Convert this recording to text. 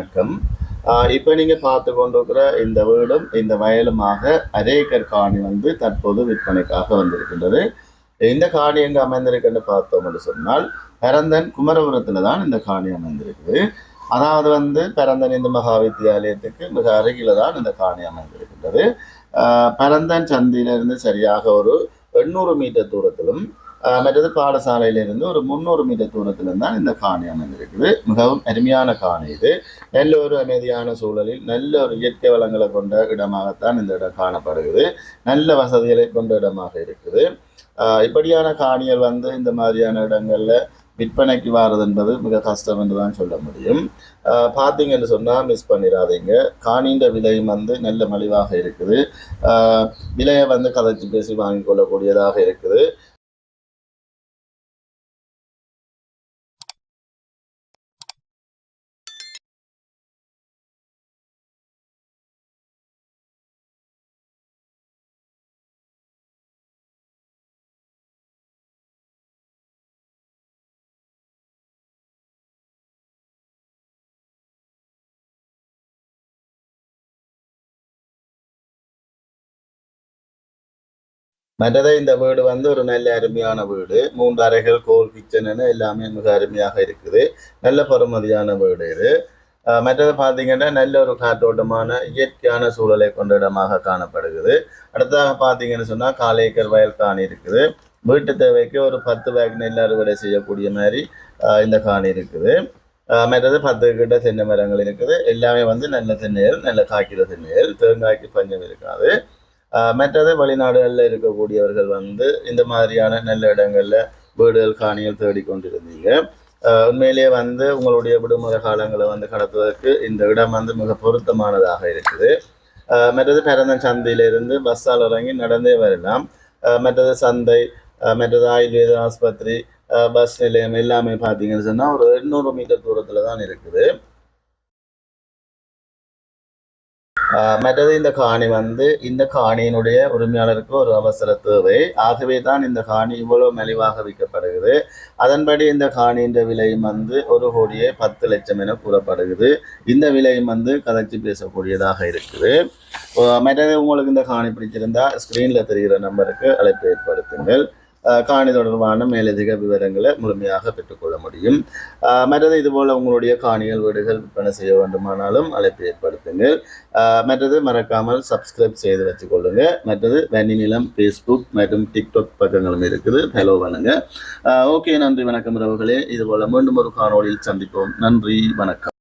வணக்கம். இப்போ நீங்க பார்த்து கொண்டிருக்கிற இந்த வீடும் இந்த வயலுமாக அரை ஏக்கர் காணி வந்து தற்போது விற்பனைக்காக வந்திருக்கின்றது. இந்த காணி எங்க அமைந்திருக்குன்னு பார்த்தோம் என்று சொன்னால் பரந்தன் குமரபுரத்துல தான் இந்த காணி அமைந்திருக்குது. அதாவது வந்து பரந்தன் இந்து மகா வித்தியாலயத்துக்கு மிக அருகில தான் இந்த காணி அமைந்திருக்கின்றது. பரந்தன் சந்தியிலிருந்து சரியாக ஒரு 800 மீட்டர் தூரத்திலும் மற்றது பாடசாலையிலிருந்து ஒரு 300 மீட்டர் தூரத்திலும் தான் இந்த காணி அமைந்திருக்குது. மிகவும் அருமையான காணி இது. நல்ல ஒரு அமைதியான சூழலில் நல்ல ஒரு இயற்கை வளங்களை கொண்ட இடமாகத்தான் இந்த இடம் காணப்படுகிறது. நல்ல வசதிகளை கொண்ட இடமாக இருக்குது. இப்படியான காணிகள் வந்து இந்த மாதிரியான இடங்கள்ல விற்பனைக்கு வாரது என்பது மிக கஷ்டம் என்று தான் சொல்ல முடியும். பார்த்தீங்கன்னு சொன்னால் மிஸ் பண்ணிடாதீங்க. காணின்ற விலையும் வந்து நல்ல மலிவாக இருக்குது. விலையை வந்து கதைச்சு பேசி வாங்கி கொள்ளக்கூடியதாக இருக்குது. மற்றதை இந்த வீடு வந்து ஒரு நல்ல அருமையான வீடு. 3 அறைகள், கோல் கிச்சனு எல்லாமே மிக அருமையாக இருக்குது. நல்ல பெறுமதியான வீடு இது. மற்றது பார்த்தீங்கன்னா நல்ல ஒரு காற்றோட்டமான இயற்கையான சூழலை கொண்ட இடமாக காணப்படுகிறது. அடுத்ததாக பார்த்தீங்கன்னு சொன்னால் 4 ஏக்கர் வயல் காணி இருக்குது. வீட்டு தேவைக்கு ஒரு 10 பேக் நெல் அறுவடை செய்யக்கூடிய மாதிரி இந்த காணி இருக்குது. மற்றது 10 கிட்ட தென்னை மரங்கள் இருக்குது. எல்லாமே வந்து நல்ல தென்னைகள், நல்ல காய்க்கிற தென்னைகள், தேங்காய்க்கு பஞ்சம் இருக்காது. மற்றது வெளிநாடுகளில் இருக்கக்கூடியவர்கள் வந்து இந்த மாதிரியான நல்ல இடங்கள்ல வீடுகள் காணிகள் தேடிக்கொண்டிருந்தீங்க. உண்மையிலேயே வந்து உங்களுடைய விடுமுறை காலங்களை வந்து கடத்துவதற்கு இந்த இடம் வந்து மிக பொருத்தமானதாக இருக்குது. மற்றது பரந்தன் சந்தையிலிருந்து பஸ்ஸால் இறங்கி நடந்தே வரலாம். மற்றது சந்தை, மற்றது ஆயுர்வேத ஆஸ்பத்திரி, பஸ் நிலையம் எல்லாமே பார்த்தீங்கன்னு சொன்னால் ஒரு 800 மீட்டர் தூரத்தில் தான் இருக்குது. மற்றது இந்த காணி வந்து இந்த காணியினுடைய உரிமையாளருக்கு ஒரு அவசர தேவை. ஆகவே தான் இந்த காணி இவ்வளவு மலிவாக விற்கப்படுகிறது. அதன்படி இந்த காணியின் விலையும் வந்து 1,10,00,000 என கூறப்படுகிறது. இந்த விலையும் வந்து கதைச்சு பேசக்கூடியதாக இருக்குது. மற்றது உங்களுக்கு இந்த காணி பிடிச்சிருந்தா ஸ்கிரீன்ல தெரிகிற நம்பருக்கு அழைப்பு ஏற்படுத்துங்கள். காணி தொடர்பான மேலதிக விவரங்களை முழுமையாக பெற்றுக்கொள்ள முடியும். மற்றது இதுபோல் உங்களுடைய காணிகள் வீடுகள் விற்பனை செய்ய வேண்டுமானாலும் அழைப்பு ஏற்படுத்துங்கள். மற்றது மறக்காமல் சப்ஸ்கிரைப் செய்து வச்சுக்கொள்ளுங்க. மற்றது வெண்ணிநிலம் ஃபேஸ்புக் மற்றும் டிக்டாக் பக்கங்களும் இருக்குது. ஹலோ பண்ணுங்க. ஓகே, நன்றி வணக்கம் உறவுகளே. இதுபோல் மீண்டும் ஒரு காணொளியில் சந்திப்போம். நன்றி, வணக்கம்.